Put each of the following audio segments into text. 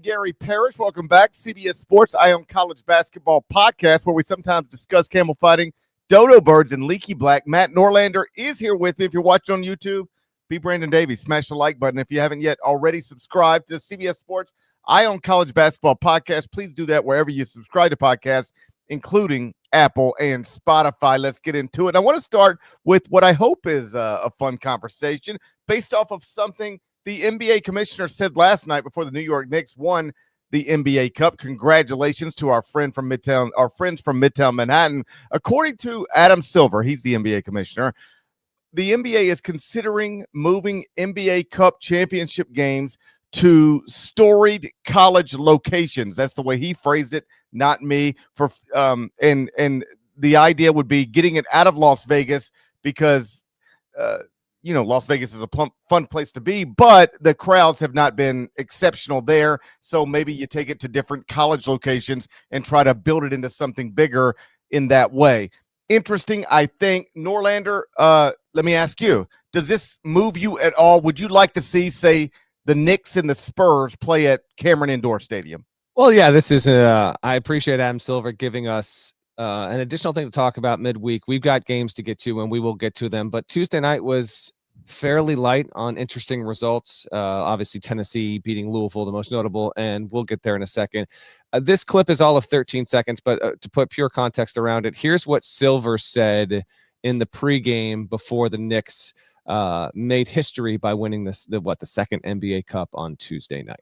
Gary Parrish. Welcome back to CBS Sports Eye on College Basketball podcast, where we sometimes discuss camel fighting, dodo birds, and leaky black. Matt Norlander is here with me. If you're watching on YouTube, be Brandon Davies. Smash the like button. If you haven't yet already subscribed to the CBS Sports Eye on College Basketball podcast, please do that wherever you subscribe to podcasts, including Apple and Spotify. Let's get into it. I want to start with what I hope is a fun conversation based off of something the NBA commissioner said last night before the New York Knicks won the NBA Cup. Congratulations to our friends from Midtown Manhattan. According to Adam Silver, he's the NBA commissioner, the NBA is considering moving NBA Cup championship games to storied college locations. That's the way he phrased it, not me. And the idea would be getting it out of Las Vegas because Las Vegas is a fun place to be, but the crowds have not been exceptional there. So maybe you take it to different college locations and try to build it into something bigger in that way. Interesting, I think. Norlander, let me ask you, does this move you at all? Would you like to see, say, the Knicks and the Spurs play at Cameron Indoor Stadium? Well, yeah, this is I appreciate Adam Silver giving us an additional thing to talk about midweek. We've got games to get to, and we will get to them. But Tuesday night was fairly light on interesting results. Obviously, Tennessee beating Louisville, the most notable, and we'll get there in a second. This clip is all of 13 seconds, but to put pure context around it, here's what Silver said in the pregame before the Knicks made history by winning the second NBA Cup on Tuesday night.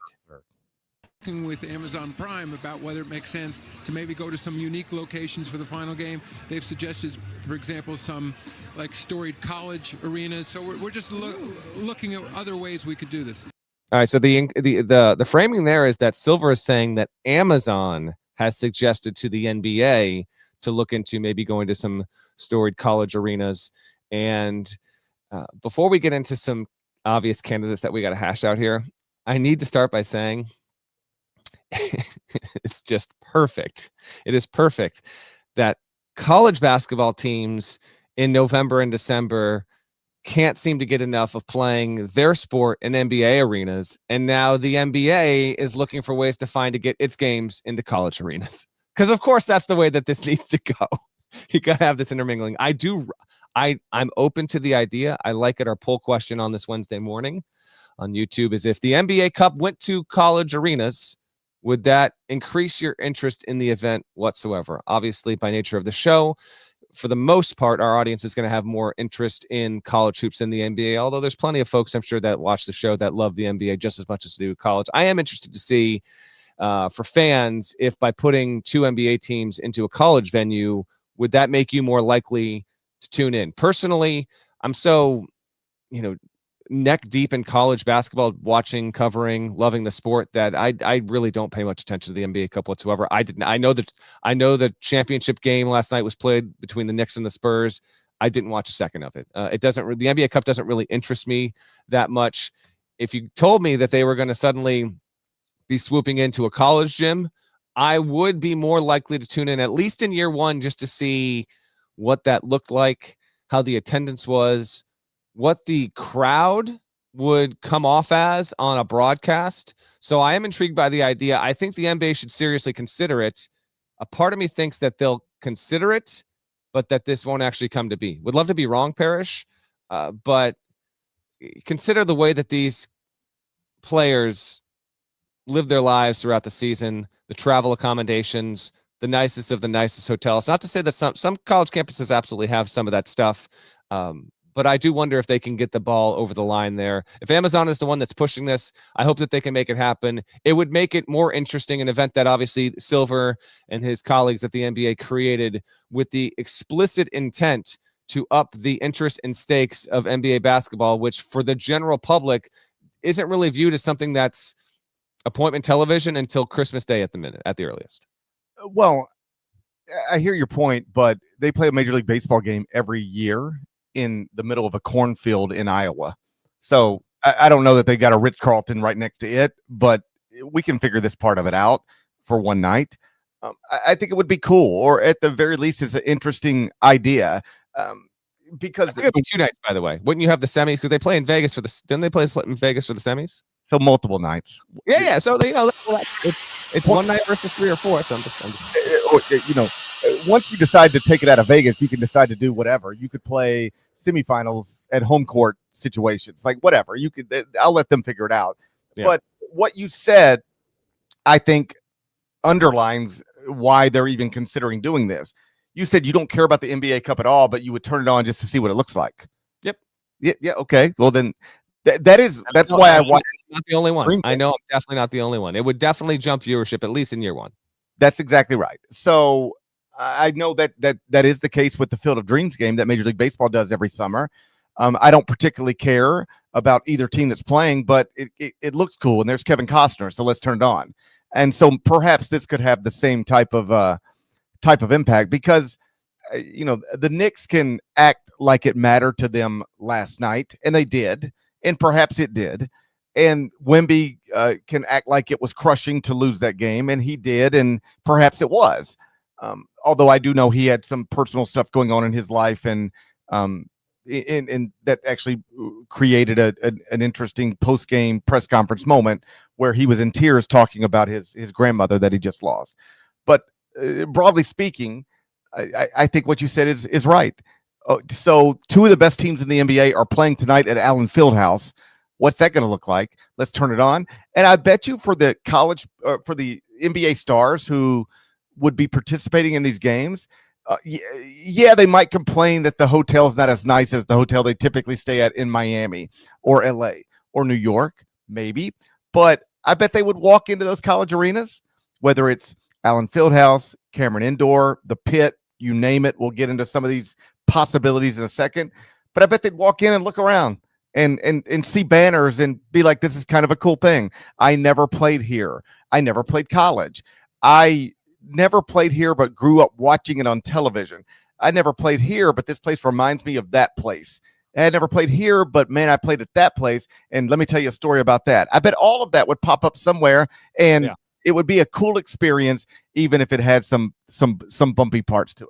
With Amazon Prime about whether it makes sense to maybe go to some unique locations for the final game. They've suggested, for example, some like storied college arenas. So we're just looking at other ways we could do this. All right. So the framing there is that Silver is saying that Amazon has suggested to the NBA to look into maybe going to some storied college arenas. And before we get into some obvious candidates that we got to hash out here, I need to start by saying it's just perfect. It is perfect that college basketball teams in November and December can't seem to get enough of playing their sport in NBA arenas. And now the NBA is looking for ways to get its games into college arenas. Because, of course, that's the way that this needs to go. You got to have this intermingling. I'm open to the idea. I like it. Our poll question on this Wednesday morning on YouTube is, if the NBA Cup went to college arenas, would that increase your interest in the event whatsoever? Obviously, by nature of the show, for the most part, our audience is going to have more interest in college hoops than the NBA, although there's plenty of folks, I'm sure, that watch the show that love the NBA just as much as they do college. I am interested to see, for fans, if by putting two NBA teams into a college venue, would that make you more likely to tune in? Personally, I'm so, neck deep in college basketball, watching, covering, loving the sport, that I really don't pay much attention to the NBA Cup whatsoever. I know the championship game last night was played between the Knicks and the Spurs. I didn't watch a second of it. The NBA Cup doesn't really interest me that much. If you told me that they were going to suddenly be swooping into a college gym, I would be more likely to tune in, at least in year one, just to see what that looked like, how the attendance was, what the crowd would come off as on a broadcast. So I am intrigued by the idea. I think the NBA should seriously consider it. A part of me thinks that they'll consider it, but that this won't actually come to be. Would love to be wrong, Parrish, but consider the way that these players live their lives throughout the season, the travel accommodations, the nicest of the nicest hotels. Not to say that some college campuses absolutely have some of that stuff, but I do wonder if they can get the ball over the line there. If Amazon is the one that's pushing this, I hope that they can make it happen. It would make it more interesting, an event that obviously Silver and his colleagues at the NBA created with the explicit intent to up the interest and stakes of NBA basketball, which for the general public isn't really viewed as something that's appointment television until Christmas Day at the earliest. Well, I hear your point, but they play a Major League Baseball game every year in the middle of a cornfield in Iowa. So I don't know that they got a Ritz-Carlton right next to it, but we can figure this part of it out for one night. I think it would be cool, or at the very least, it's an interesting idea. Because it would be 2 nights, by the way. Wouldn't you have the semis? Because they play in Vegas didn't they play in Vegas for the semis? So multiple nights. Yeah. So it's one night versus 3 or 4. So I'm just once you decide to take it out of Vegas, you can decide to do whatever. You could play semifinals at home court situations, like whatever. I'll let them figure it out. Yeah. But what you said, I think, underlines why they're even considering doing this. You said you don't care about the NBA Cup at all, but you would turn it on just to see what it looks like. Yep. Yeah. Okay. Well, then that's why I watch. Not the only one. I know I'm definitely not the only one. It would definitely jump viewership, at least in year one. That's exactly right. So I know that is the case with the Field of Dreams game that Major League Baseball does every summer. I don't particularly care about either team that's playing, but it looks cool, and there's Kevin Costner, so let's turn it on. And so perhaps this could have the same type of impact, because the Knicks can act like it mattered to them last night, and they did, and perhaps it did. And Wemby can act like it was crushing to lose that game, and he did, and perhaps it was. Although I do know he had some personal stuff going on in his life, and that actually created an interesting post-game press conference moment where he was in tears talking about his grandmother that he just lost. But broadly speaking, I think what you said is right. So 2 of the best teams in the NBA are playing tonight at Allen Fieldhouse. What's that going to look like? Let's turn it on. And I bet you for the for the NBA stars who would be participating in these games, they might complain that the hotel's not as nice as the hotel they typically stay at in Miami or LA or New York, maybe. But I bet they would walk into those college arenas, whether it's Allen Fieldhouse, Cameron Indoor, the Pit, you name it. We'll get into some of these possibilities in a second. But I bet they'd walk in and look around and see banners and be like, this is kind of a cool thing. I never played here. I never played college. I never played here, but grew up watching it on television. I never played here, but this place reminds me of that place. I never played here, but man, I played at that place. And let me tell you a story about that. I bet all of that would pop up somewhere, and it would be a cool experience, even if it had some bumpy parts to it.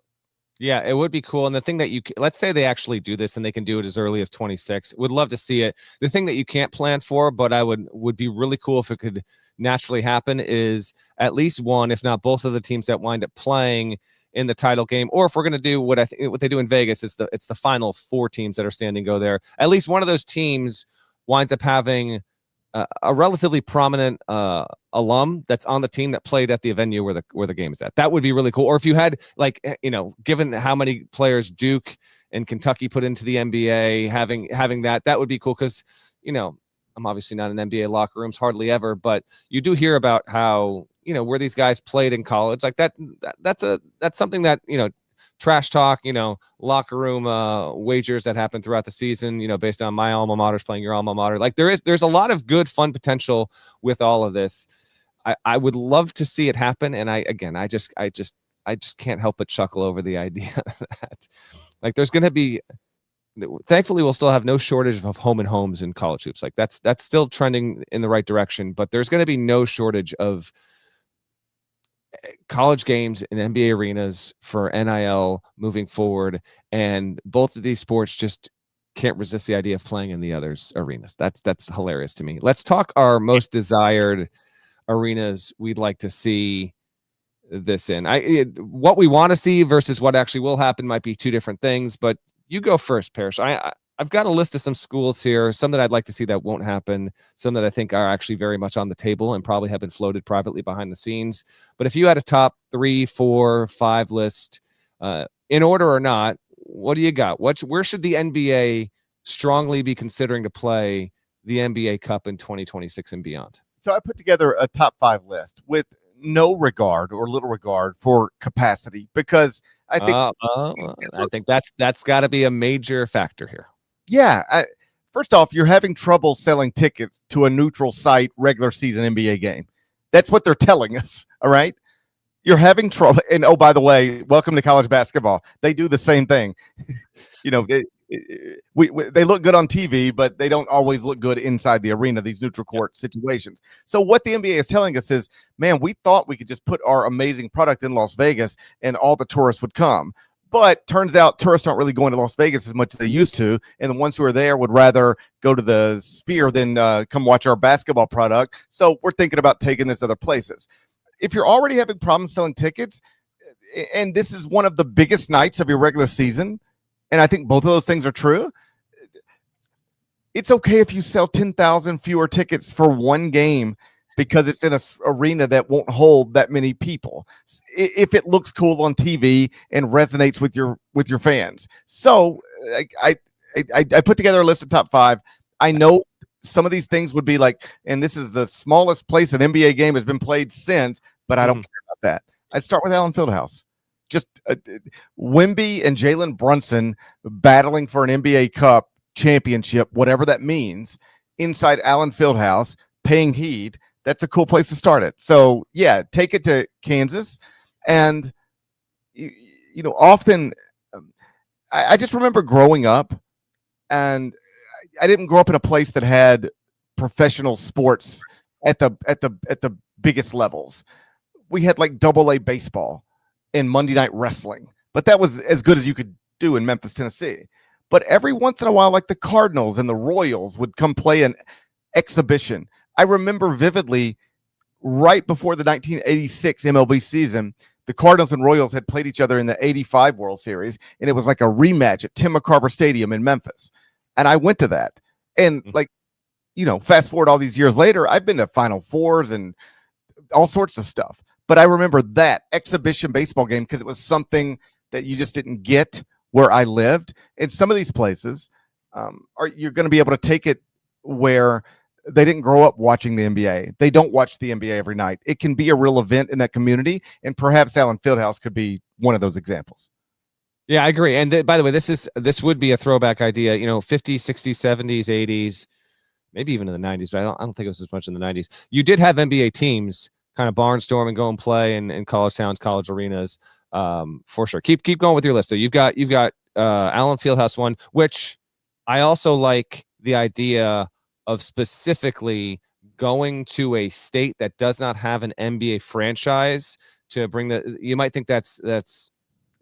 Yeah, it would be cool. And the thing that let's say they actually do this and they can do it as early as 26. Would love to see it. The thing that you can't plan for, but I would be really cool if it could naturally happen, is at least one, if not both of the teams that wind up playing in the title game. Or if we're going to do what they do in Vegas, it's the final 4 teams that are standing go there. At least one of those teams winds up having a relatively prominent alum that's on the team that played at the venue where the game is at. That would be really cool. Or if you had, given how many players Duke and Kentucky put into the NBA, having that would be cool, because I'm obviously not in NBA locker rooms hardly ever, but you do hear about how where these guys played in college. Like that's something that trash talk, locker room wagers that happen throughout the season, based on my alma maters playing your alma mater. Like there's a lot of good fun potential with all of this. I would love to see it happen, and I just can't help but chuckle over the idea that like there's going to be. Thankfully, we'll still have no shortage of home and homes in college hoops. Like that's still trending in the right direction, but there's going to be no shortage of college games in NBA arenas for NIL moving forward, and both of these sports just can't resist the idea of playing in the others' arenas. That's hilarious to me. Let's talk our most desired arenas we'd like to see this in. What we want to see versus what actually will happen might be 2 different things, but you go first, Parrish. I've got a list of some schools here, some that I'd like to see that won't happen, some that I think are actually very much on the table and probably have been floated privately behind the scenes. But if you had a top 3, 4, 5 list, in order or not, what do you got? Where should the NBA strongly be considering to play the NBA Cup in 2026 and beyond? So I put together a top 5 list with no regard or little regard for capacity, because I think that's got to be a major factor here. Yeah. First off, you're having trouble selling tickets to a neutral site regular season NBA game. That's what they're telling us. All right. You're having trouble. And oh, by the way, welcome to college basketball. They do the same thing. They look good on TV, but they don't always look good inside the arena, these neutral court situations. So what the NBA is telling us is, man, we thought we could just put our amazing product in Las Vegas and all the tourists would come. But turns out tourists aren't really going to Las Vegas as much as they used to, and the ones who are there would rather go to the Sphere than come watch our basketball product. So we're thinking about taking this other places. If you're already having problems selling tickets, and this is one of the biggest nights of your regular season, and I think both of those things are true, it's okay if you sell 10,000 fewer tickets for one game because it's in an arena that won't hold that many people, if it looks cool on TV and resonates with your fans. So I put together a list of top 5. I know some of these things would be like, and this is the smallest place an NBA game has been played since, but I don't care about that. I'd start with Allen Fieldhouse. Just Wemby and Jalen Brunson battling for an NBA Cup championship, whatever that means, inside Allen Fieldhouse, paying heed. That's a cool place to start it. So yeah, take it to Kansas. And often I just remember growing up, and I didn't grow up in a place that had professional sports at the biggest levels. We had like AA baseball and Monday Night Wrestling, but that was as good as you could do in Memphis, Tennessee. But every once in a while, like the Cardinals and the Royals would come play an exhibition. I remember vividly right before the 1986 MLB season, the Cardinals and Royals had played each other in the 85 World Series, and it was like a rematch at Tim McCarver Stadium in Memphis. And I went to that. And fast forward all these years later, I've been to Final Fours and all sorts of stuff. But I remember that exhibition baseball game because it was something that you just didn't get where I lived. And some of these places, you're going to be able to take it where they didn't grow up watching the NBA. They don't watch the NBA every night. It can be a real event in that community, and perhaps Allen Fieldhouse could be one of those examples. Yeah, I agree. And by the way, this would be a throwback idea. 50s, 60s, 70s, 80s, maybe even in the 90s. But I don't think it was as much in the 90s. You did have NBA teams kind of barnstorm and go and play in college towns, college arenas, for sure. Keep going with your list. So you've got Allen Fieldhouse one, which I also like the idea of specifically going to a state that does not have an NBA franchise to bring you might think that's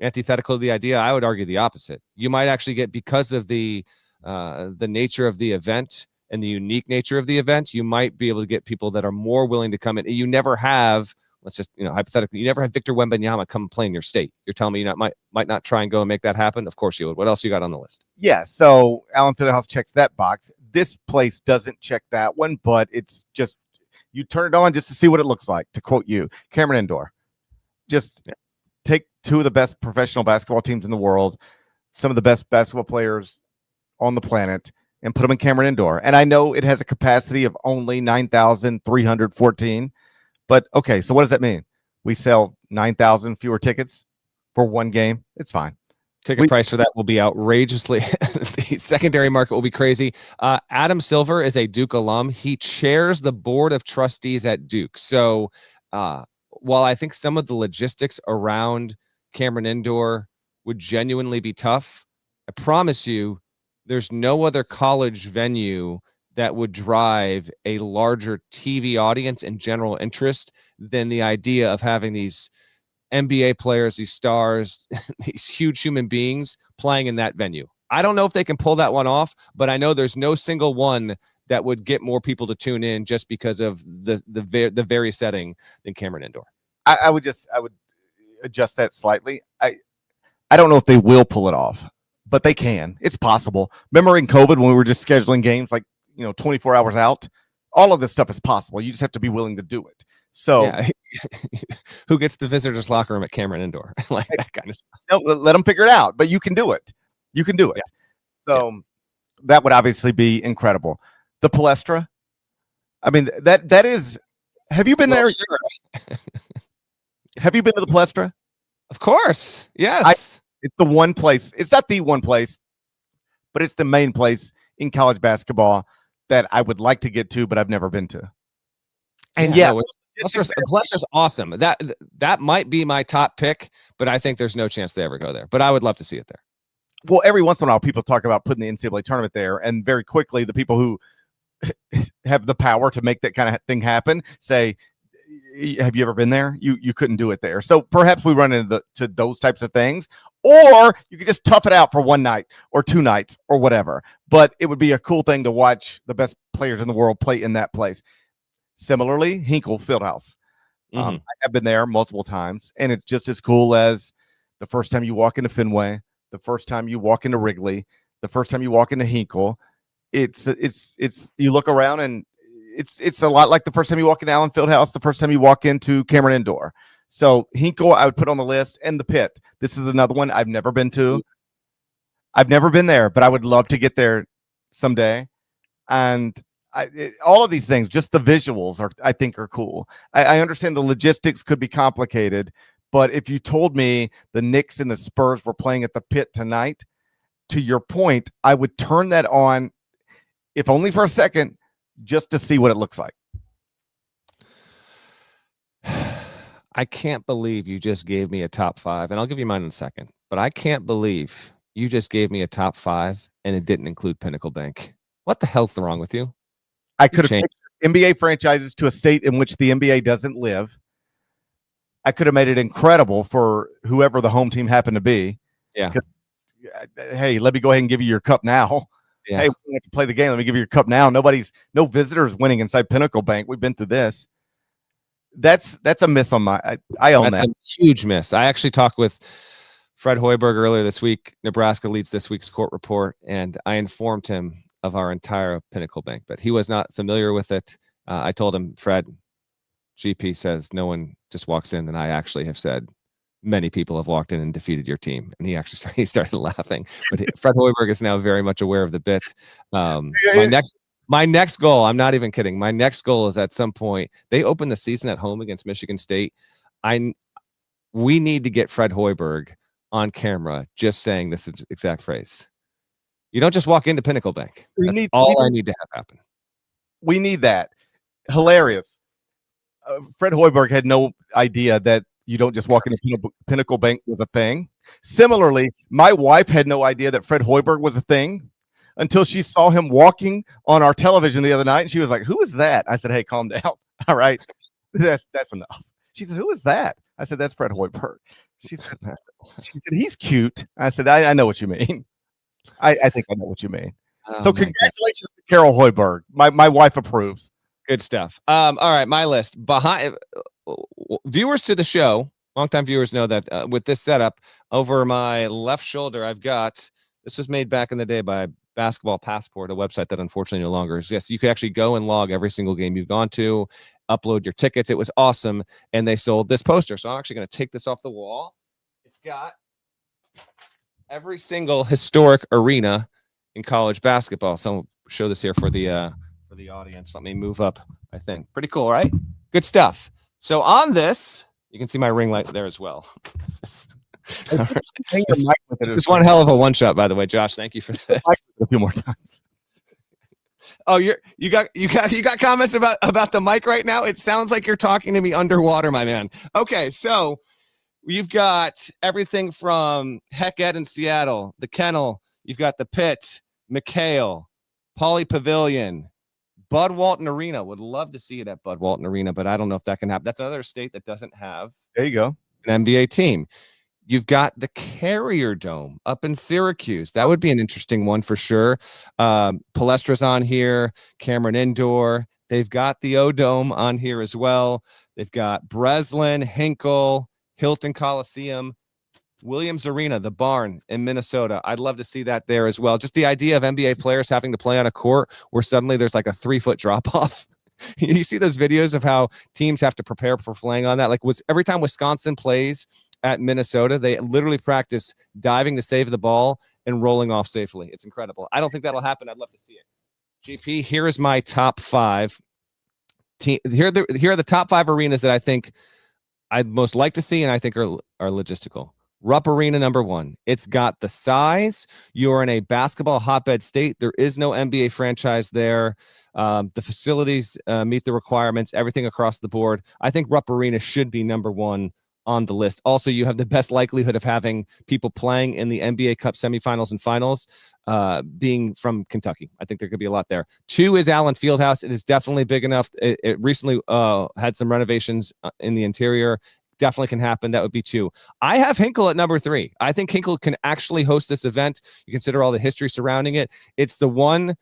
antithetical to the idea. I would argue the opposite. You might actually get, because of the nature of the event and the unique nature of the event, you might be able to get people that are more willing to come in. You never have, let's just, hypothetically, you never have Victor Wembanyama come play in your state. You're telling me you might not try and go and make that happen? Of course you would. What else you got on the list? Yeah, so Allen Fieldhouse checks that box. This place doesn't check that one, but it's just, you turn it on just to see what it looks like, to quote you. Cameron Indoor. Just take two of the best professional basketball teams in the world, some of the best basketball players on the planet, and put them in Cameron Indoor. And I know it has a capacity of only 9,314, but okay, so what does that mean? We sell 9,000 fewer tickets for one game? It's fine. Ticket price for that will be outrageously. The secondary market will be crazy. Adam Silver is a Duke alum. He chairs the board of trustees at Duke. So while I think some of the logistics around Cameron Indoor would genuinely be tough, I promise you there's no other college venue that would drive a larger TV audience and general interest than the idea of having these NBA players, these stars, these huge human beings playing in that venue. I don't know if they can pull that one off, but I know there's no single one that would get more people to tune in just because of the very setting than Cameron Indoor. I would adjust that slightly. I don't know if they will pull it off, but they can. It's possible. Remember in COVID when we were just scheduling games like 24 hours out? All of this stuff is possible. You just have to be willing to do it. So yeah. Who gets the visitors locker room at Cameron Indoor? Like that kind of stuff. No, let them figure it out, but you can do it. You can do it. Yeah. So that would obviously be incredible. The Palestra. I mean, that is, have you been there? Sure. Have you been to the Palestra? Of course. Yes. It's the one place. It's not the one place, but it's the main place in college basketball that I would like to get to, but I've never been to. And Palestra's awesome. That might be my top pick, but I think there's no chance they ever go there. But I would love to see it there. Well, every once in a while, people talk about putting the NCAA tournament there, and very quickly, the people who have the power to make that kind of thing happen say, have you ever been there? You couldn't do it there. So perhaps we run into those types of things, or you could just tough it out for one night or 2 nights or whatever. But it would be a cool thing to watch the best players in the world play in that place. Similarly, Hinkle Fieldhouse. I have been there multiple times, and it's just as cool as the first time you walk into Fenway, the first time you walk into Wrigley, the first time you walk into Hinkle. It's you look around and it's a lot like the first time you walk into Allen Fieldhouse, the first time you walk into Cameron Indoor. So Hinkle, I would put on the list, and the Pit. This is another one I've never been to. I've never been there, but I would love to get there someday. And all of these things, just the visuals I think are cool. I understand the logistics could be complicated, but if you told me the Knicks and the Spurs were playing at the Pit tonight, to your point, I would turn that on, if only for a second, just to see what it looks like. I can't believe you just gave me a top 5, and I'll give you mine in a second, but I can't believe you just gave me a top 5 and it didn't include Pinnacle Bank. What the hell's wrong with you? I could have taken NBA franchises to a state in which the NBA doesn't live. I could have made it incredible for whoever the home team happened to be. Yeah. Hey, let me go ahead and give you your cup now. Yeah. Hey, we have to play the game. Let me give you your cup now. No visitors winning inside Pinnacle Bank. We've been through this. That's a miss on my. I own that. That's a huge miss. I actually talked with Fred Hoiberg earlier this week. Nebraska leads this week's court report, and I informed him of our entire Pinnacle Bank, but he was not familiar with it. I told him, Fred, GP says no one just walks in, and I actually have said many people have walked in and defeated your team, and he started laughing. But Fred Hoiberg is now very much aware of the bit. My next goal, I'm not even kidding. My next goal is at some point they open the season at home against Michigan State. We need to get Fred Hoiberg on camera just saying this exact phrase. You don't just walk into Pinnacle Bank. I need to have happen. We need that. Hilarious. Fred Hoiberg had no idea that you don't just walk into Pinnacle Bank was a thing. Similarly, my wife had no idea that Fred Hoiberg was a thing until she saw him walking on our television the other night, and she was like, "Who is that?" I said, "Hey, calm down. All right, that's enough." She said, "Who is that?" I said, "That's Fred Hoiberg." She said, "He's cute." I said, I know what you mean. I think I know what you mean. So congratulations to Carol Hoiberg. My wife approves. Good stuff. All right, my list. Behind viewers to the show, longtime viewers know that with this setup, over my left shoulder, I've got, this was made back in the day by Basketball Passport, a website that unfortunately no longer exists. You could actually go and log every single game you've gone to, upload your tickets. It was awesome, and they sold this poster. So I'm actually going to take this off the wall. It's got every single historic arena in college basketball. So I'll show this here for the audience. Let me move up, I think. Pretty cool, right? Good stuff. So on this, you can see my ring light there as well. This is one hell of a one shot, by the way, Josh. Thank you for this. A few more times. Oh, you got comments about the mic right now? It sounds like you're talking to me underwater, my man. Okay, so you've got everything from Heck Ed in Seattle, the Kennel, you've got the Pit, McHale, Pauley Pavilion, Bud Walton Arena. Would love to see it at Bud Walton Arena, but I don't know if that can happen. That's another state that doesn't have there you go an NBA team. You've got the Carrier Dome up in Syracuse. That would be an interesting one for sure. Palestra's on here, Cameron Indoor. They've got the O-Dome on here as well. They've got Breslin, Hinkle, Hilton Coliseum, Williams Arena, the Barn in Minnesota. I'd love to see that there as well. Just the idea of NBA players having to play on a court where suddenly there's like a 3-foot drop off. You see those videos of how teams have to prepare for playing on that? Like every time Wisconsin plays at Minnesota, they literally practice diving to save the ball and rolling off safely. It's incredible. I don't think that'll happen. I'd love to see it. GP, here is my top 5. Here are the top 5 arenas that I think I'd most like to see and I think are logistical. Rupp Arena, number 1. It's got the size. You're in a basketball hotbed state. There is no NBA franchise there. The facilities meet the requirements, everything across the board. I think Rupp Arena should be number 1 on the list. Also, you have the best likelihood of having people playing in the NBA Cup semifinals and finals being from Kentucky. I think there could be a lot there. 2 is Allen Fieldhouse. It is definitely big enough. It recently had some renovations in the interior. Definitely can happen. That would be 2. I have Hinkle at number 3. I think Hinkle can actually host this event. You consider all the history surrounding it. It's the one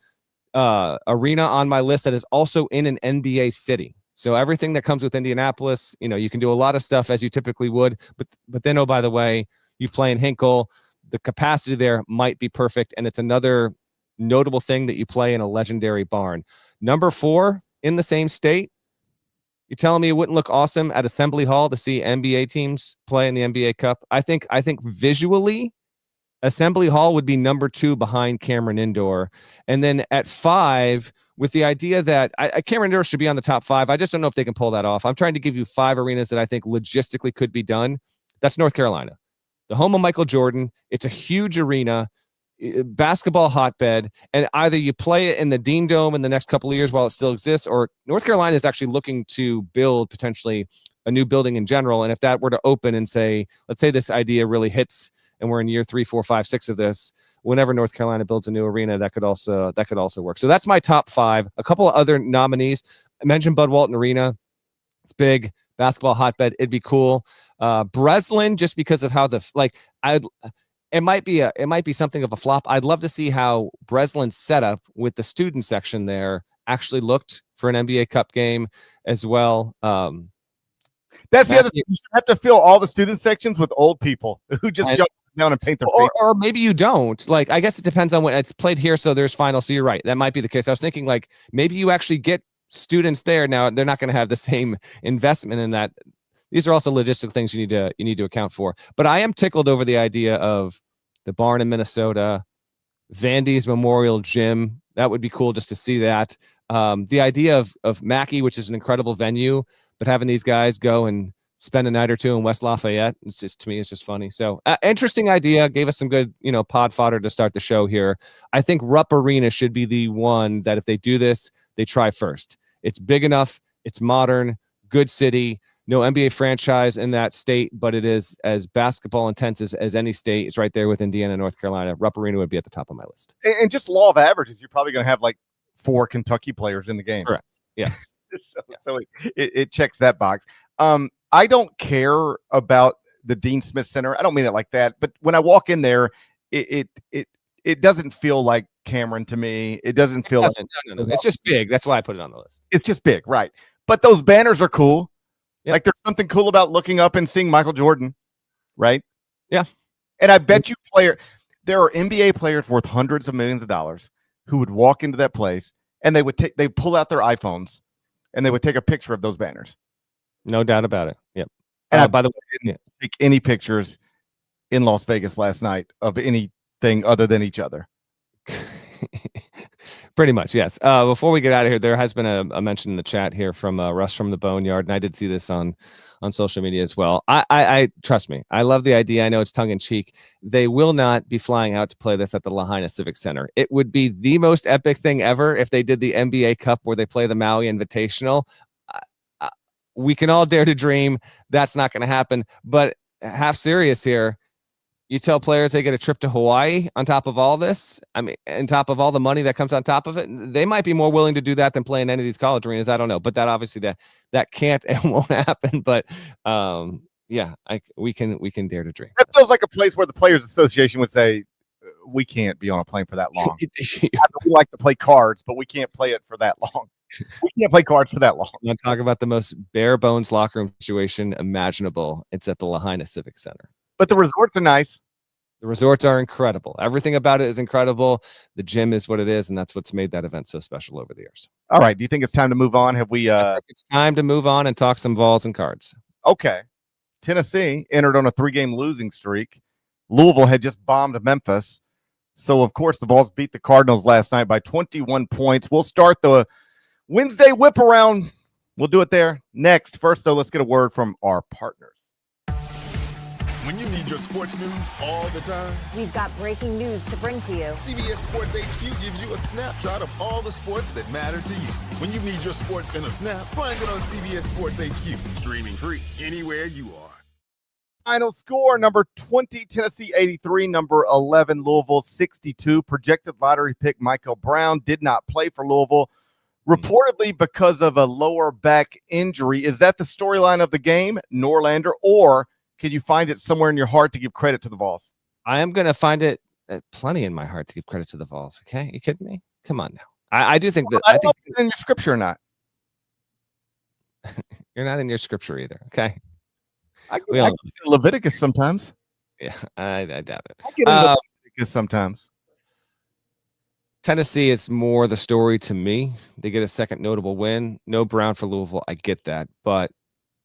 arena on my list that is also in an NBA city. So everything that comes with Indianapolis, you can do a lot of stuff as you typically would, but then, oh, by the way, you play in Hinkle, the capacity there might be perfect. And it's another notable thing that you play in a legendary barn. Number 4 in the same state. You're telling me it wouldn't look awesome at Assembly Hall to see NBA teams play in the NBA Cup? I think visually, Assembly Hall would be number 2 behind Cameron Indoor. And then at 5, with the idea that Cameron Indoor should be on the top 5. I just don't know if they can pull that off. I'm trying to give you 5 arenas that I think logistically could be done. That's North Carolina, the home of Michael Jordan. It's a huge arena, basketball hotbed, and either you play it in the Dean Dome in the next couple of years while it still exists, or North Carolina is actually looking to build potentially a new building in general. And if that were to open and let's say this idea really hits and we're in year 3, 4, 5, 6 of this, whenever North Carolina builds a new arena, that could also work. So that's my top 5. A couple of other nominees. I mentioned Bud Walton Arena. It's big, basketball hotbed. It'd be cool. Breslin, just because of how it might be something of a flop. I'd love to see how Breslin's setup with the student section there actually looked for an NBA Cup game as well. That's the other thing. You have to fill all the student sections with old people who just jump down and paint their face. Or maybe you don't. I guess it depends on when it's played here. So there's finals. So you're right. That might be the case. I was thinking maybe you actually get students there. Now they're not going to have the same investment in that. These are also logistical things you need to account for. But I am tickled over the idea of the barn in Minnesota, Vandy's Memorial Gym. That would be cool just to see that. The idea of Mackey, which is an incredible venue, but having these guys go and spend a night or 2 in West Lafayette, to me, it's just funny. So interesting idea. Gave us some good, pod fodder to start the show here. I think Rupp Arena should be the one that if they do this, they try first. It's big enough. It's modern, good city. No NBA franchise in that state, but it is as basketball intense as any state. It's right there with Indiana, North Carolina. Rupp Arena would be at the top of my list. And just law of averages, you're probably going to have 4 Kentucky players in the game. Correct. Yes. So it checks that box. I don't care about the Dean Smith Center. I don't mean it like that, but when I walk in there, it doesn't feel like Cameron to me. It doesn't feel no. It's just big. That's why I put it on the list. It's just big, right? But those banners are cool. Yep. There's something cool about looking up and seeing Michael Jordan, right? Yeah. And I bet you there are NBA players worth hundreds of millions of dollars who would walk into that place and they pull out their iPhones and they would take a picture of those banners. No doubt about it. Yep. And by the way, didn't take any pictures in Las Vegas last night of anything other than each other. Pretty much, yes. Before we get out of here, there has been a mention in the chat here from Russ from the Boneyard, and I did see this on social media as well. I trust me, I love the idea. I know it's tongue in cheek. They will not be flying out to play this at the Lahaina Civic Center. It would be the most epic thing ever if they did the NBA Cup where they play the Maui Invitational. We can all dare to dream. That's not going to happen. But half serious here. You tell players they get a trip to Hawaii on top of all this. I mean, on top of all the money that comes on top of it, they might be more willing to do that than play in any of these college arenas. I don't know, but that obviously that can't and won't happen. But yeah, we can dare to dream. That feels like a place where the Players Association would say, we can't be on a plane for that long. We like to play cards, but we can't play it for that long. We can't play cards for that long. I'm going to talk about the most bare bones locker room situation imaginable. It's at the Lahaina Civic Center. But the resorts are nice. The resorts are incredible. Everything about it is incredible. The gym is what it is, and that's what's made that event so special over the years. All right. Do you think it's time to move on? Have we? I think it's time to move on and talk some Vols and cards. Okay. Tennessee entered on a 3-game losing streak. Louisville had just bombed Memphis. So, of course, the Vols beat the Cardinals last night by 21 points. We'll start the Wednesday Whiparound. We'll do it there next. First, though, let's get a word from our partners. When you need your sports news all the time, we've got breaking news to bring to you. CBS Sports HQ gives you a snapshot of all the sports that matter to you. When you need your sports in a snap, find it on CBS Sports HQ. Streaming free anywhere you are. Final score, number 20, Tennessee 83, number 11, Louisville 62. Projected lottery pick Mikel Brown did not play for Louisville, reportedly because of a lower back injury. Is that the storyline of the game, Norlander, or can you find it somewhere in your heart to give credit to the Vols? I am going to find it plenty in my heart to give credit to the Vols. Okay, you kidding me? Come on now. I do think that. I don't know if it's in your scripture or not. You're not in your scripture either. Okay. I get into Leviticus sometimes. Yeah, I doubt it. I get into Leviticus sometimes. Tennessee is more the story to me. They get a second notable win. No Brown for Louisville. I get that. But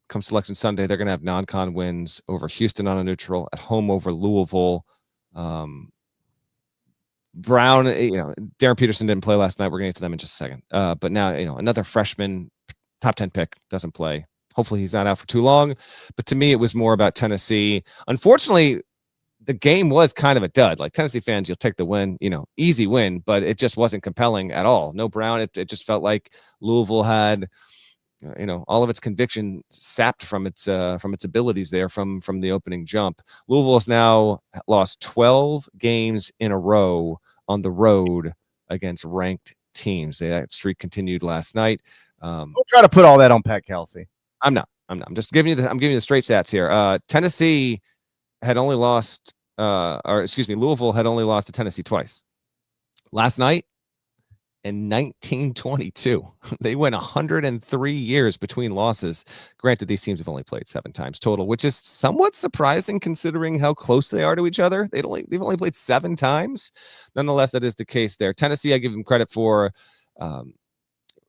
come Selection Sunday, they're going to have non-con wins over Houston on a neutral, at home over Louisville. Brown, Darryn Peterson didn't play last night. We're going to get to them in just a second. But now, another freshman, top 10 pick, doesn't play. Hopefully he's not out for too long. But to me, it was more about Tennessee. Unfortunately, the game was kind of a dud. Like, Tennessee fans, you'll take the win, easy win, but it just wasn't compelling at all. No Brown. It just felt like Louisville had, all of its conviction sapped from its abilities there from the opening jump. Louisville has now lost 12 games in a row on the road against ranked teams. That streak continued last night. Don't try to put all that on Pat Kelsey. I'm not. I'm just giving you the straight stats here. Tennessee had only lost, Louisville had only lost to Tennessee twice. Last night in 1922, they went 103 years between losses. Granted, these teams have only played 7 times total, which is somewhat surprising considering how close they are to each other. They've only played 7 times. Nonetheless, that is the case there. Tennessee, I give them credit for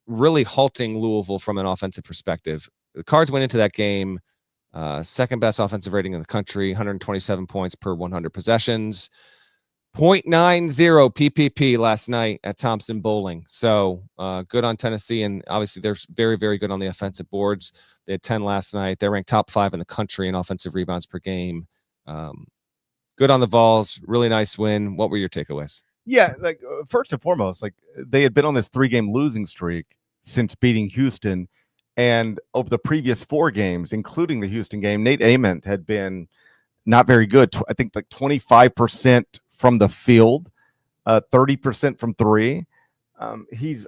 really halting Louisville from an offensive perspective. The Cards went into that game second best offensive rating in the country, 127 points per 100 possessions, 0.90 PPP last night at Towson Bowling. So good on Tennessee, and obviously they're very, very good on the offensive boards. They had 10 last night. They're ranked top 5 in the country in offensive rebounds per game. Good on the Vols. Really nice win. What were your takeaways? Yeah, first and foremost, they had been on this 3-game losing streak since beating Houston. And over the previous 4 games, including the Houston game, Nate Ament had been not very good. I think 25% from the field, 30% from 3. He's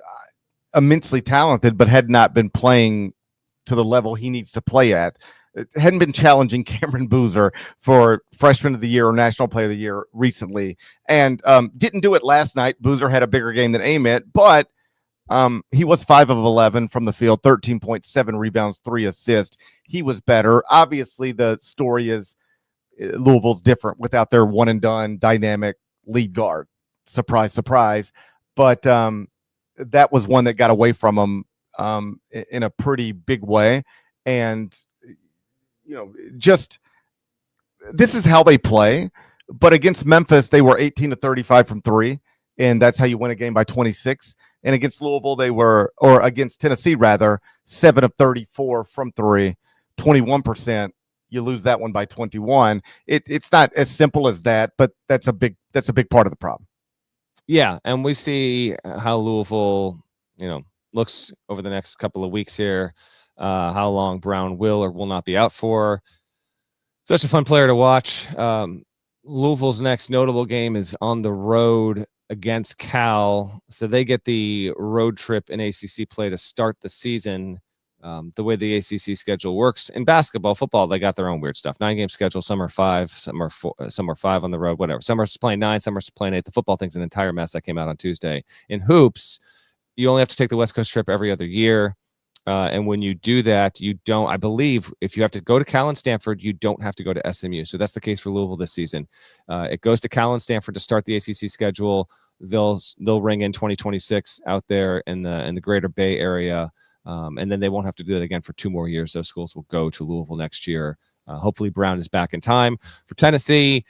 immensely talented, but had not been playing to the level he needs to play at. It hadn't been challenging Cameron Boozer for Freshman of the Year or National Player of the Year recently, and didn't do it last night. Boozer had a bigger game than Ament, but he was 5 of 11 from the field, 13.7 rebounds, 3 assists. He was better. Obviously, the story is Louisville's different without their one-and-done dynamic lead guard. Surprise, surprise. But that was one that got away from them in a pretty big way. And, just this is how they play. But against Memphis, they were 18 to 35 from 3, and that's how you win a game by 26. And against Louisville, or against Tennessee, rather, 7 of 34 from 3, 21%. You lose that one by 21. It's not as simple as that, but that's a big part of the problem. Yeah, and we see how Louisville, looks over the next couple of weeks here, how long Brown will or will not be out for. Such a fun player to watch. Louisville's next notable game is on the road against Cal, so they get the road trip in ACC play to start the season. The way the ACC schedule works in basketball, football, they got their own weird stuff. 9-game schedule. Some are 5, some are 4, some are 5 on the road, whatever. Some are playing 9, some are playing 8. The football thing's an entire mess. That came out on Tuesday. In hoops, you only have to take the West Coast trip every other year. And when you do that, you don't, I believe, if you have to go to Cal and Stanford, you don't have to go to SMU. So that's the case for Louisville this season. It goes to Cal and Stanford to start the ACC schedule. They'll ring in 2026 out there in the Greater Bay Area, and then they won't have to do that again for 2 more years. Those schools will go to Louisville next year. Hopefully, Brown is back in time. For Tennessee,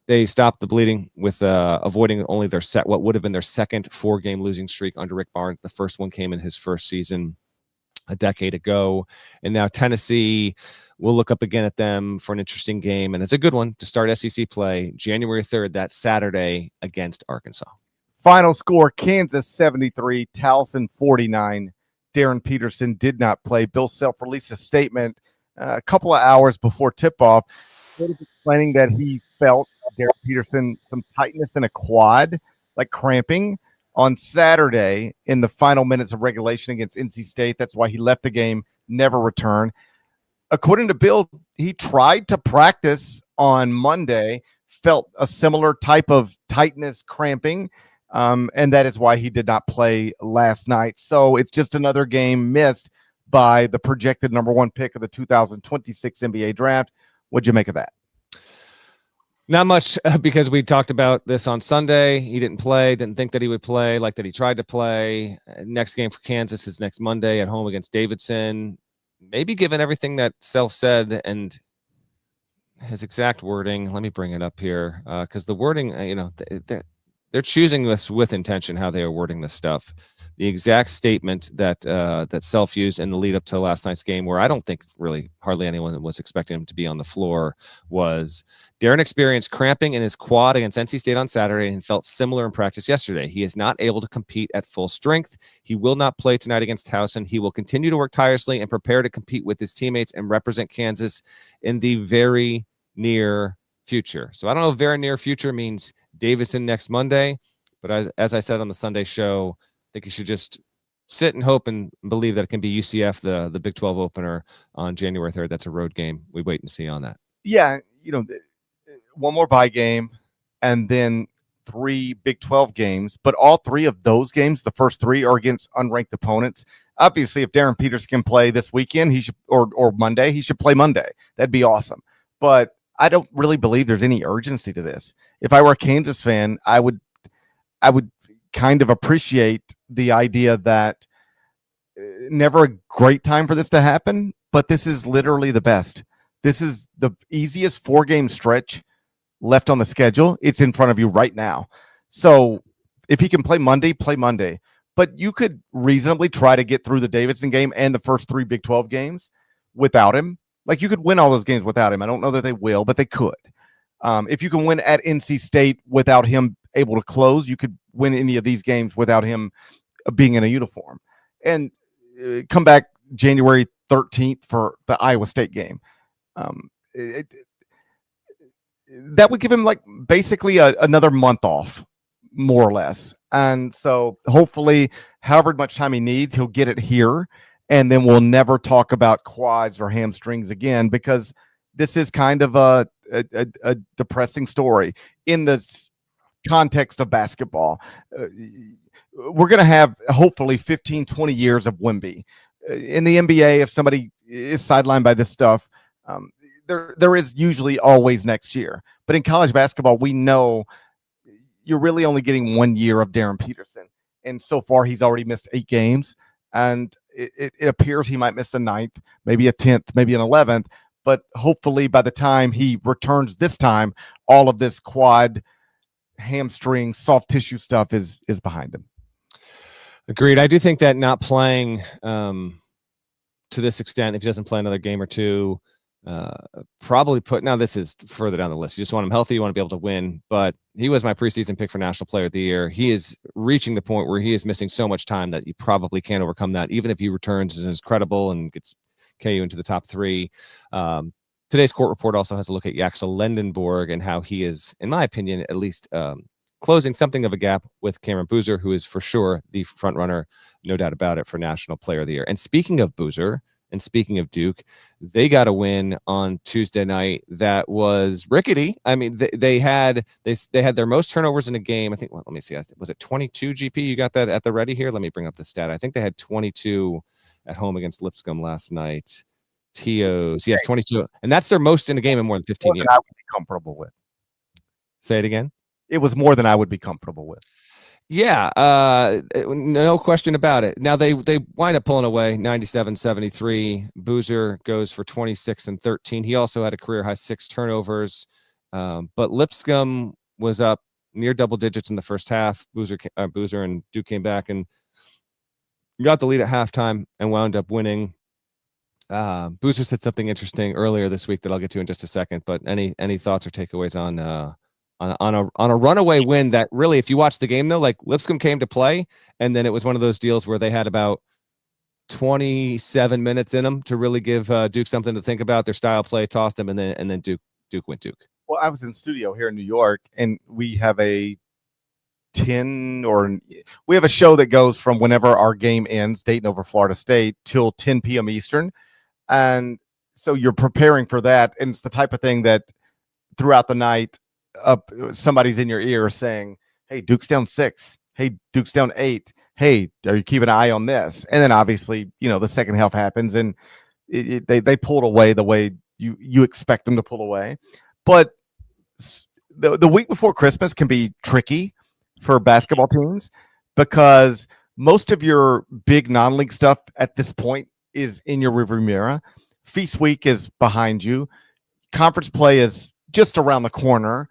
they stopped the bleeding with avoiding only what would have been their second 4-game losing streak under Rick Barnes. The first one came in his first season a decade ago, and now Tennessee will look up again at them for an interesting game, and it's a good one to start SEC play January 3rd, that Saturday, against Arkansas. Final score: Kansas 73, Towson 49. Darryn Peterson did not play. Bill Self released a statement a couple of hours before tip-off, sort of explaining that he felt Darryn Peterson some tightness in a quad, like cramping, on Saturday in the final minutes of regulation against NC State. That's why he left the game, never returned. According to Bill, he tried to practice on Monday, felt a similar type of tightness, cramping, and that is why he did not play last night. So it's just another game missed by the projected number 1 pick of the 2026 NBA draft. What'd you make of that? Not much, because we talked about this on Sunday. He didn't play, didn't think that he would play, like that he tried to play. Next game for Kansas is next Monday at home against Davidson. Maybe given everything that Self said and his exact wording, let me bring it up here, because the wording, they're choosing this with intention, how they are wording this stuff. The exact statement that that Self used in the lead up to last night's game, where I don't think really hardly anyone was expecting him to be on the floor, was Darryn experienced cramping in his quad against NC State on Saturday and felt similar in practice yesterday. He is not able to compete at full strength. He will not play tonight against Towson. He will continue to work tirelessly and prepare to compete with his teammates and represent Kansas in the very near future. So I don't know if very near future means Davidson next Monday, but as I said on the Sunday show, I think you should just sit and hope and believe that it can be UCF, the Big 12 opener on January 3rd. That's a road game. We wait and see on that. Yeah, one more bye game and then 3 Big 12 games, but all 3 of those games, the first 3, are against unranked opponents. Obviously, if Darryn Peterson can play this weekend, he should, or Monday, he should play Monday. That'd be awesome. But I don't really believe there's any urgency to this. If I were a Kansas fan, I would kind of appreciate the idea that never a great time for this to happen, but this is literally the best. This is the easiest 4-game stretch left on the schedule. It's in front of you right now. So if he can play Monday, play Monday. But you could reasonably try to get through the Davidson game and the first 3 Big 12 games without him. Like, you could win all those games without him. I don't know that they will, but they could. If you can win at NC State without him able to close, you could win any of these games without him being in a uniform. And come back January 13th for the Iowa State game. That would give him like basically another month off, more or less. And so hopefully, however much time he needs, he'll get it here. And then we'll never talk about quads or hamstrings again, because this is kind of a depressing story in this context of basketball. We're going to have hopefully 15, 20 years of Wemby. In the NBA, if somebody is sidelined by this stuff, there is usually always next year. But in college basketball, we know you're really only getting 1 year of Darryn Peterson. And so far, he's already missed 8 games. And it appears he might miss a 9th, maybe a 10th, maybe an 11th. But hopefully by the time he returns this time, all of this quad, hamstring, soft tissue stuff is behind him. Agreed. I do think that not playing to this extent, if he doesn't play another game or two, probably now this is further down the list. You just want him healthy. You want to be able to win. But he was my preseason pick for National Player of the Year. He is reaching the point where he is missing so much time that you probably can't overcome that, even if he returns and is credible and gets KU into the top 3. Today's court report also has a look at Yaxel Lendenborg and how he is, in my opinion, at least closing something of a gap with Cameron Boozer, who is for sure the front runner, no doubt about it, for National Player of the Year. And speaking of Boozer, and speaking of Duke, they got a win on Tuesday night that was rickety. I mean, they had their most turnovers in a game. I think. Well, let me see. Was it 22? GP, you got that at the ready here? Let me bring up the stat. I think they had 22 at home against Lipscomb last night. TOs, yes, 22, and that's their most in a game in more than 15 years. I would be comfortable with. Say it again. It was more than I would be comfortable with. Yeah, no question about it. Now they wind up pulling away 97-73. Boozer goes for 26 and 13. He also had a career high 6 turnovers. But Lipscomb was up near double digits in the first half. Boozer and Duke came back and got the lead at halftime and wound up winning. Boozer said something interesting earlier this week that I'll get to in just a second. But any thoughts or takeaways on a runaway win that really, if you watch the game though, like Lipscomb came to play, and then it was one of those deals where they had about 27 minutes in them to really give Duke something to think about. Their style of play, tossed them, and then Duke went Duke. Well, I was in studio here in New York, and we have a show that goes from whenever our game ends, Dayton over Florida State, till 10 p.m. Eastern. And so you're preparing for that. And it's the type of thing that throughout the night, somebody's in your ear saying, hey, Duke's down 6. Hey, Duke's down 8. Hey, are you keeping an eye on this? And then obviously, the second half happens, and they pulled away the way you expect them to pull away. But the week before Christmas can be tricky for basketball teams because most of your big non-league stuff at this point is in your rearview mirror. Feast week is behind you. Conference play is just around the corner,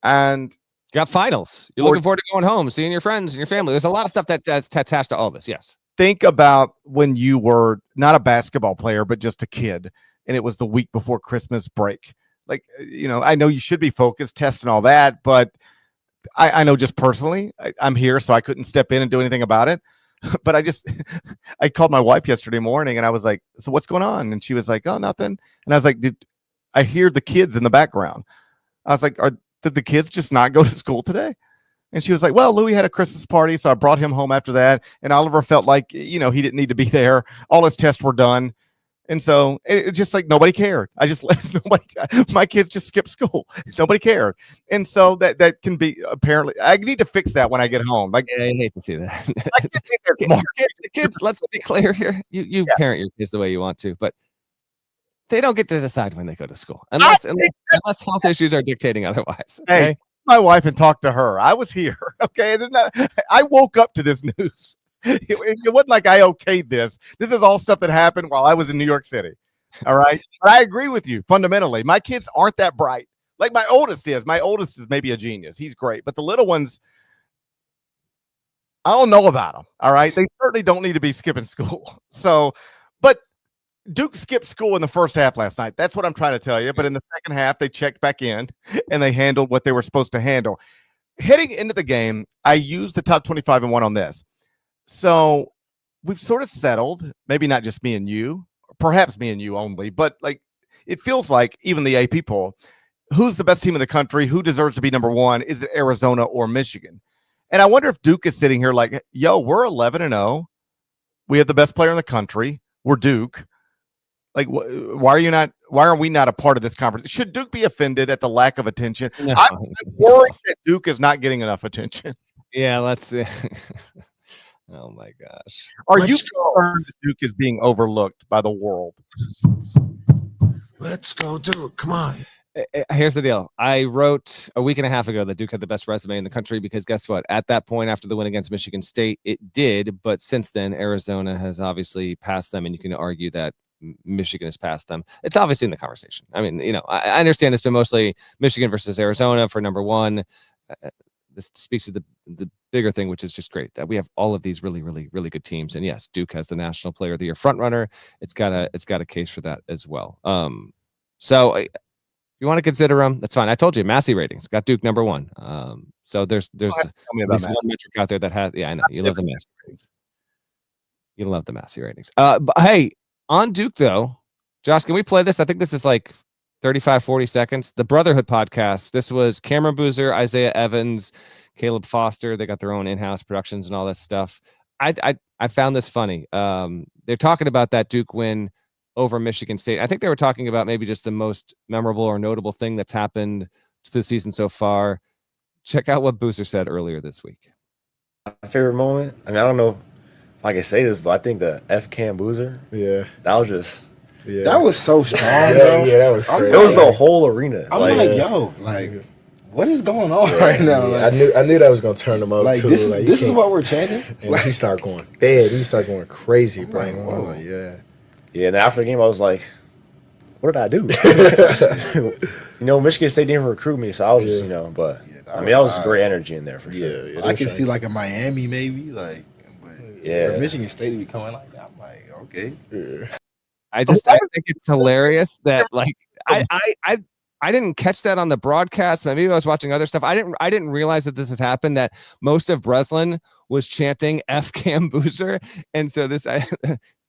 and got finals. You're looking forward to going home, seeing your friends and your family. There's a lot of stuff that's attached to all this. Yes. Think about when you were not a basketball player, but just a kid, and it was the week before Christmas break. Like, I know you should be focused, tests and all that, but I know just personally, I'm here, so I couldn't step in and do anything about it. But I called my wife yesterday morning, and I was like, so what's going on? And she was like, oh, nothing. And I was like, I hear the kids in the background. I was like, did the kids just not go to school today? And she was like, well, Louis had a Christmas party, so I brought him home after that. And Oliver felt like, he didn't need to be there. All his tests were done. And so it just like nobody cared. I just let my kids just skipped school. Nobody cared. And so that can be apparently, I need to fix that when I get home. Like, I hate to see that. Kids, let's be clear here. You parent your kids the way you want to, but they don't get to decide when they go to school unless health issues are dictating otherwise. Okay? Hey, my wife and talked to her. I was here. Okay. I woke up to this news. It wasn't like I okayed this. This is all stuff that happened while I was in New York City. All right. But I agree with you fundamentally. My kids aren't that bright. Like my oldest is. My oldest is maybe a genius. He's great. But the little ones, I don't know about them. All right. They certainly don't need to be skipping school. So, but Duke skipped school in the first half last night. That's what I'm trying to tell you. But in the second half, they checked back in and they handled what they were supposed to handle. Heading into the game, I used the top 25 and 1 on this. So we've sort of settled, maybe not just me and you, perhaps me and you only, but like it feels like even the AP poll, who's the best team in the country? Who deserves to be number 1? Is it Arizona or Michigan? And I wonder if Duke is sitting here like, yo, we're 11-0. We have the best player in the country. We're Duke. Like, why are we not a part of this conference? Should Duke be offended at the lack of attention? No. I'm worried that Duke is not getting enough attention. Yeah, let's see. Oh my gosh. Are you concerned that Duke is being overlooked by the world? Let's go, Duke. Come on. Here's the deal. I wrote a week and a half ago that Duke had the best resume in the country because guess what? At that point, after the win against Michigan State, it did. But since then, Arizona has obviously passed them, and you can argue that Michigan has passed them. It's obviously in the conversation. I mean, I understand it's been mostly Michigan versus Arizona for number 1. This speaks to the bigger thing, which is just great that we have all of these really, really, really good teams. And yes, Duke has the National Player of the Year front runner. It's got a case for that as well. So if you want to consider them, that's fine. I told you, Massey ratings got Duke number 1. So there's at least one metric out there that has. Yeah, I know you love the Massey ratings. You love the Massey ratings. But hey, on Duke though, Josh, can we play this? I think this is like 35, 40 seconds. The Brotherhood podcast. This was Cameron Boozer, Isaiah Evans, Caleb Foster. They got their own in-house productions and all that stuff. I found this funny. They're talking about that Duke win over Michigan State. I think they were talking about maybe just the most memorable or notable thing that's happened to the season so far. Check out what Boozer said earlier this week. My favorite moment, I mean, I don't know if I can say this, but I think the F Cam Boozer. Yeah. That was just. Yeah. That was so strong. Yeah, that was crazy. It was the whole arena. I'm like, yo, what is going on right now? Yeah. I knew that was gonna turn them up. Like too. this is what we're chanting. And he started going bad. He started going crazy, bro. Like, Yeah, and after the game, I was like, what did I do? Michigan State didn't recruit me, so I was just, but that was great energy in there for sure. Yeah, I can see like in Miami maybe, like, but Michigan State would be coming like that. I'm like, okay. I think it's hilarious that like I I didn't catch that on the broadcast. Maybe I was watching other stuff. I didn't realize that this had happened, that most of Breslin was chanting F Cam Boozer. And so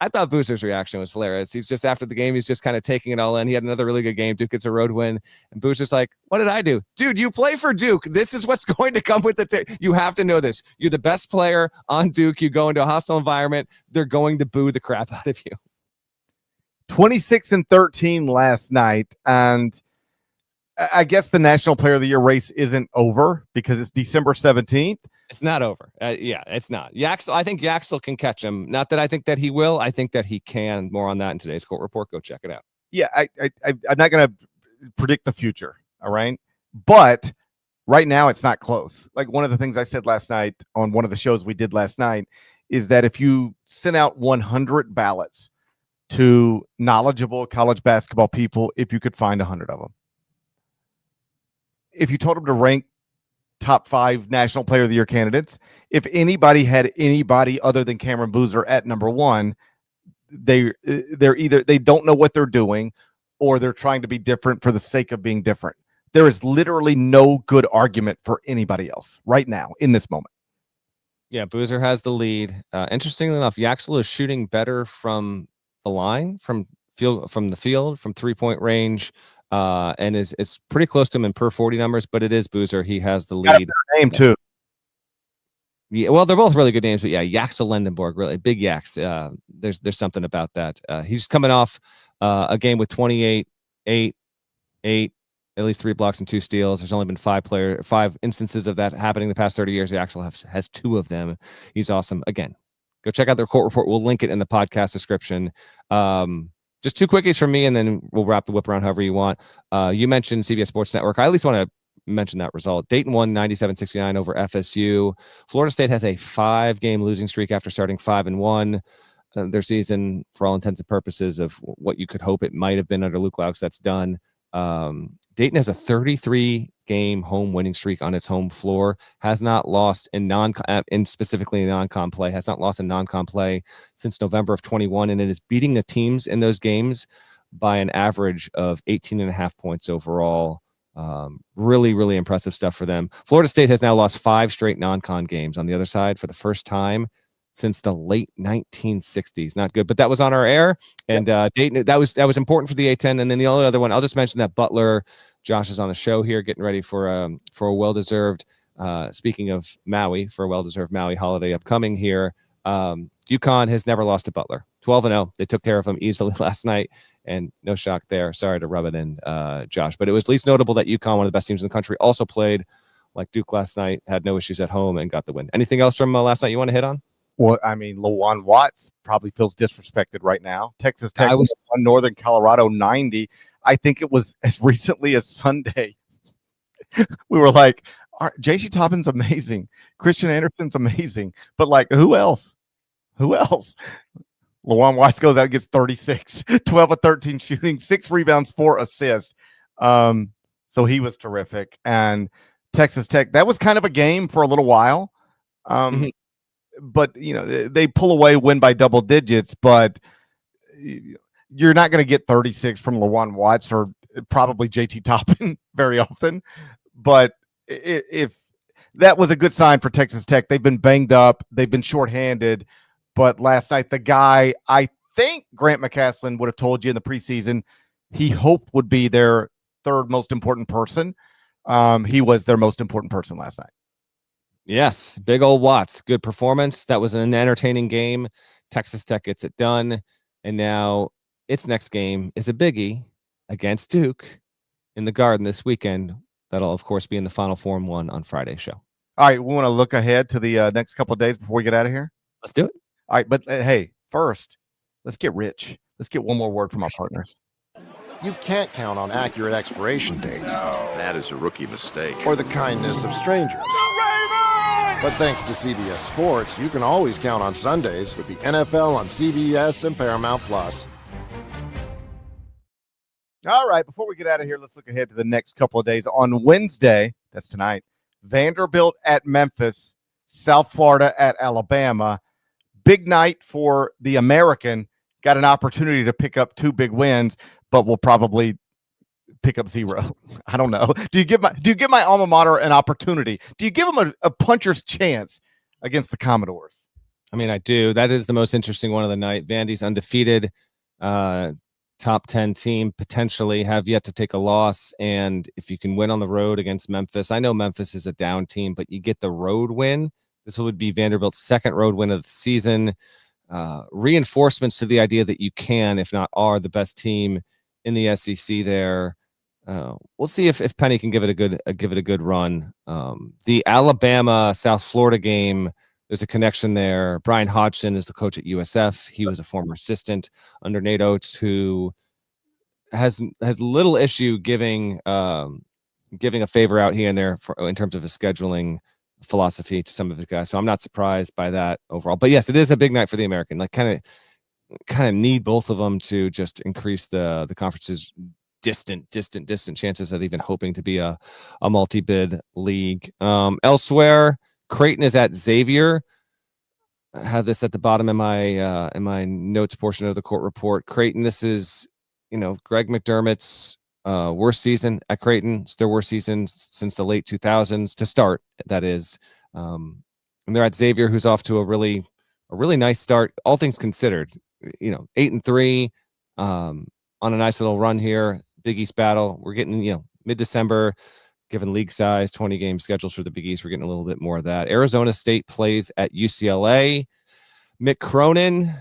I thought Boozer's reaction was hilarious. He's just, after the game, he's just kind of taking it all in. He had another really good game. Duke gets a road win. And Boozer's like, what did I do? Dude, you play for Duke. This is what's going to come with the you have to know this. You're the best player on Duke. You go into a hostile environment. They're going to boo the crap out of you. 26-13 last night. And I guess the National Player of the Year race isn't over because it's December 17th. It's not over. Yeah, it's not. Yaxel, I think Yaxel can catch him. Not that I think that he will. I think that he can. More on that in today's court report. Go check it out. Yeah, I'm not going to predict the future, all right? But right now it's not close. Like, one of the things I said last night on one of the shows we did last night is that if you sent out 100 ballots to knowledgeable college basketball people, if you could find 100 of them, if you told them to rank top 5 National Player of the Year candidates, if anybody had anybody other than Cameron Boozer at number 1, they're either they don't know what they're doing, or they're trying to be different for the sake of being different. There is literally no good argument for anybody else right now in this moment. Yeah, Boozer has the lead. Interestingly enough, Yaxel is shooting better from the line, from the field, from 3-point range. And it's pretty close to him in per 40 numbers, but it is Boozer. He has the lead. Name too. Yeah, well, they're both really good names, but yeah, Yaxel Lendenborg, really big Yax. There's something about that. He's coming off a game with 28, 8, at least 3 blocks and 2 steals. There's only been 5 instances of that happening the past 30 years. Yaxel has 2 of them. He's awesome. Again, go check out their court report. We'll link it in the podcast description. Just 2 quickies from me, and then we'll wrap the whip around however you want. You mentioned CBS Sports Network. I at least want to mention that result. Dayton won 97-69 over FSU. Florida State has a 5-game losing streak after starting 5-1. Their season, for all intents and purposes of what you could hope it might have been under Luke Laux, that's done. Dayton has a 33-game home winning streak on its home floor. Has not lost in specifically in non-con play. Has not lost in non-con play since November of 21, and it is beating the teams in those games by an average of 18.5 points overall. Really, really impressive stuff for them. Florida State has now lost 5 straight non-con games on the other side for the first time since the late 1960s. Not good, but that was on our air. And Dayton, that was important for the A-10. And then the only other one, I'll just mention that Butler, Josh is on the show here, getting ready for a well-deserved, speaking of Maui, for a well-deserved Maui holiday upcoming here. UConn has never lost to Butler. 12-0. They took care of them easily last night, and no shock there. Sorry to rub it in, Josh, but it was least notable that UConn, one of the best teams in the country, also played like Duke last night, had no issues at home, and got the win. Anything else from last night you want to hit on? Well, I mean, Lawan Watts probably feels disrespected right now. Texas Tech was on Northern Colorado 90. I think it was as recently as Sunday. We were like, J.C. Toppin's amazing. Christian Anderson's amazing. But, like, who else? Who else? Lawan Watts goes out and gets 36, 12 of 13 shooting, 6 rebounds, 4 assists. So he was terrific. And Texas Tech, that was kind of a game for a little while. But, you know, they pull away, win by double digits, but you're not going to get 36 from Lawan Watts or probably JT Toppin very often. But if that was a good sign for Texas Tech, they've been banged up, they've been shorthanded. But last night, the guy I think Grant McCaslin would have told you in the preseason he hoped would be their 3rd most important person. He was their most important person last night. Yes, big old Watts. Good performance. That was an entertaining game. Texas Tech gets it done. And now its next game is a biggie against Duke in the Garden this weekend. That'll, of course, be in the Final Four one on Friday's show. All right, we want to look ahead to the next couple of days before we get out of here. Let's do it. All right, but hey, first, let's get rich. Let's get one more word from our partners. You can't count on accurate expiration dates. That is a rookie mistake. Or the kindness of strangers. But thanks to CBS Sports, you can always count on Sundays with the NFL on CBS and Paramount+. All right, before we get out of here, let's look ahead to the next couple of days. On Wednesday, that's tonight, Vanderbilt at Memphis, South Florida at Alabama. Big night for the American. Got an opportunity to pick up 2 big wins, but will probably pick up 0. I don't know. Do you give my alma mater an opportunity? Do you give them a puncher's chance against the Commodores? I mean, I do. That is the most interesting one of the night. Vandy's undefeated, top 10 team, potentially have yet to take a loss. And if you can win on the road against Memphis, I know Memphis is a down team, but you get the road win. This would be Vanderbilt's second road win of the season. Reinforcements to the idea that you can, if not are, the best team in the SEC there. We'll see if Penny can give it a good run. The Alabama South Florida game, there's a connection there. Brian Hodgson is the coach at USF. He was a former assistant under Nate Oates, who has little issue giving a favor out here and there in terms of his scheduling philosophy to some of his guys. So I'm not surprised by that overall. But yes, it is a big night for the American. Like kind of need both of them to just increase the conference's distant chances of even hoping to be a multi-bid league. Elsewhere, Creighton is at Xavier. I have this at the bottom in my notes portion of the court report. Creighton, this is, Greg McDermott's worst season at Creighton. It's their worst season since the late 2000s to start, that is. And they're at Xavier, who's off to a really nice start, all things considered. 8-3 on a nice little run here. Big East battle. We're getting, mid-December, given league size, 20-game schedules for the Big East. We're getting a little bit more of that. Arizona State plays at UCLA. Mick Cronin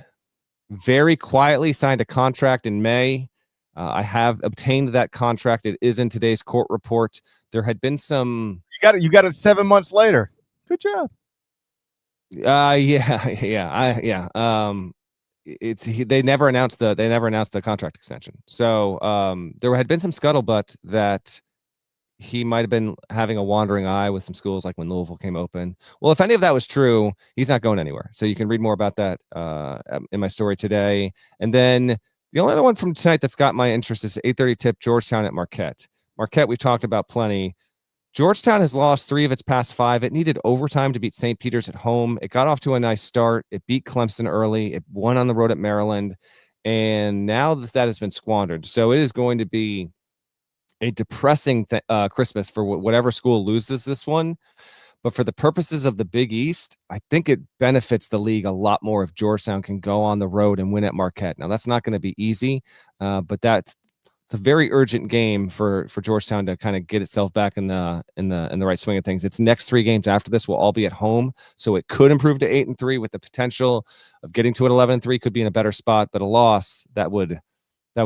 very quietly signed a contract in May. I have obtained that contract. It is in today's court report. There had been some. You got it 7 months later. Good job. They never announced the contract extension. So there had been some scuttlebutt that he might have been having a wandering eye with some schools, like when Louisville came open. Well, if any of that was true, he's not going anywhere. So you can read more about that in my story today. And then the only other one from tonight that's got my interest is 8:30 tip, Georgetown at Marquette. Marquette, we've talked about plenty. Georgetown has lost 3 of its past 5. It needed overtime to beat St. Peter's at home. It got off to a nice start. It beat Clemson early. It won on the road at Maryland. And now that has been squandered. So it is going to be a depressing Christmas for whatever school loses this one. But for the purposes of the Big East, I think it benefits the league a lot more if Georgetown can go on the road and win at Marquette. Now, that's not going to be easy, but it's a very urgent game for Georgetown to kind of get itself back in the right swing of things. Its next 3 games after this will all be at home, so it could improve to 8-3 with the potential of getting to an 11-3. Could be in a better spot, but a loss that would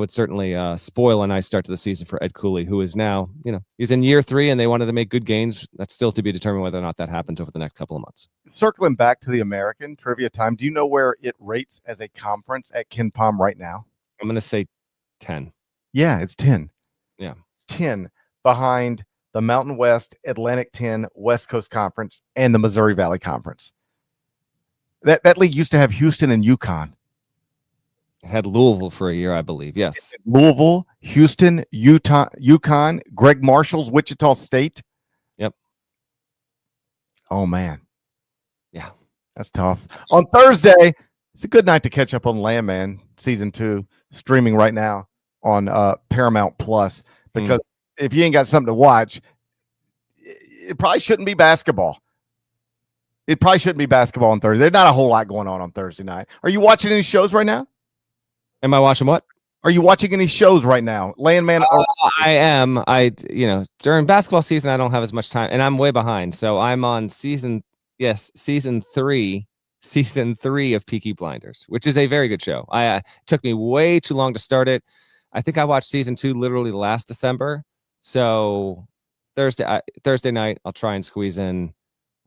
certainly spoil a nice start to the season for Ed Cooley, who is now, he's in year 3 and they wanted to make good gains. That's still to be determined whether or not that happens over the next couple of months. Circling back to the American trivia time, do you know where it rates as a conference at Ken Pom right now? I'm going to say 10. Yeah, it's 10. Yeah. It's 10 behind the Mountain West, Atlantic 10, West Coast Conference, and the Missouri Valley Conference. That league used to have Houston and UConn. It had Louisville for a year, I believe. Yes. Louisville, Houston, UConn, Greg Marshall's Wichita State. Yep. Oh, man. Yeah. That's tough. On Thursday, it's a good night to catch up on Landman Season 2, streaming right now on Paramount Plus, because if you ain't got something to watch, it probably shouldn't be basketball. It probably shouldn't be basketball on Thursday. There's not a whole lot going on Thursday night. Are you watching any shows right now? Am I watching what? Are you watching any shows right now? Landman? I am. During basketball season, I don't have as much time, and I'm way behind. So I'm on season 3 of Peaky Blinders, which is a very good show. It took me way too long to start it. I think I watched season 2 literally last December. So Thursday night, I'll try and squeeze in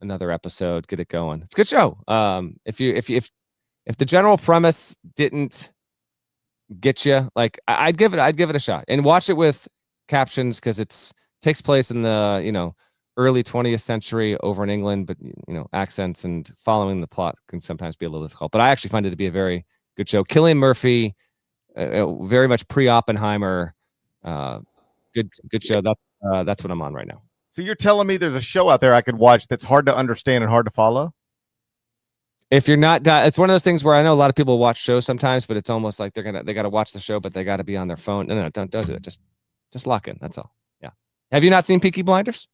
another episode, get it going. It's a good show. If the general premise didn't get you, like, I'd give it a shot and watch it with captions, because it takes place in the early 20th century over in England, but accents and following the plot can sometimes be a little difficult. But I actually find it to be a very good show. Cillian Murphy, very much pre-Oppenheimer, good show. That's what I'm on right now. So you're telling me there's a show out there I could watch that's hard to understand and hard to follow? If you're not, it's one of those things where I know a lot of people watch shows sometimes, but it's almost like they got to watch the show, but they got to be on their phone. No, don't do it. Just Just lock in. That's all. Yeah. Have you not seen Peaky Blinders?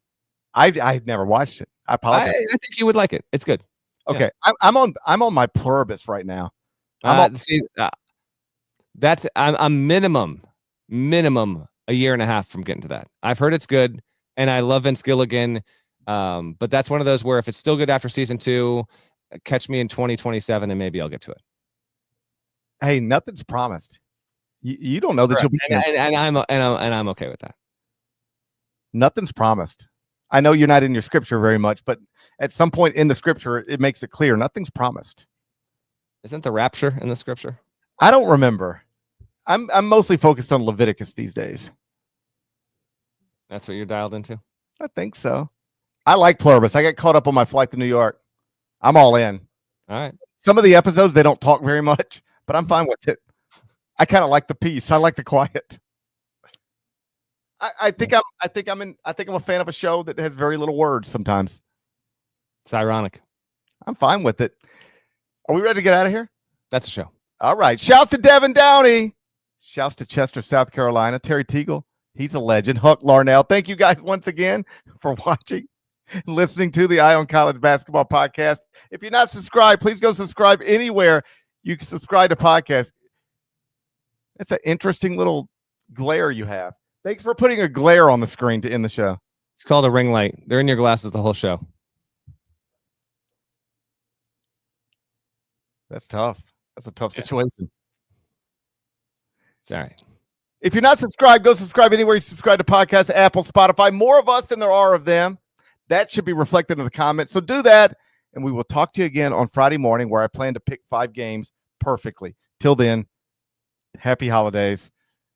I've never watched it. I apologize. I think you would like it. It's good. Okay. Yeah. I'm on my pluribus right now. I'm minimum a year and a half from getting to that. I've heard it's good, and I love Vince Gilligan. But that's one of those where if it's still good after season 2, catch me in 2027 and maybe I'll get to it. Hey, nothing's promised. You don't know that you'll be, and I'm okay with that. Nothing's promised. I know you're not in your scripture very much, but at some point in the scripture, it makes it clear nothing's promised. Isn't the rapture in the scripture? I don't remember. I'm mostly focused on Leviticus these days. That's what you're dialed into? I think so. I like pluribus. I got caught up on my flight to New York. I'm all in. All right. Some of the episodes, they don't talk very much, but I'm fine with it. I kind of like the peace. I like the quiet. I think I'm a fan of a show that has very little words sometimes. It's ironic. I'm fine with it. Are we ready to get out of here? That's a show. All right. Shouts to Devin Downey. Shouts to Chester, South Carolina. Terry Teagle. He's a legend. Huck Larnell. Thank you guys once again for watching and listening to the Eye on College Basketball Podcast. If you're not subscribed, please go subscribe anywhere you can subscribe to podcasts. It's an interesting little glare you have. Thanks for putting a glare on the screen to end the show. It's called a ring light. They're in your glasses the whole show. That's tough. That's a tough situation. It's all right. If you're not subscribed, go subscribe anywhere you subscribe to podcasts, Apple, Spotify. More of us than there are of them. That should be reflected in the comments. So do that, and we will talk to you again on Friday morning where I plan to pick 5 games perfectly. Till then, happy holidays.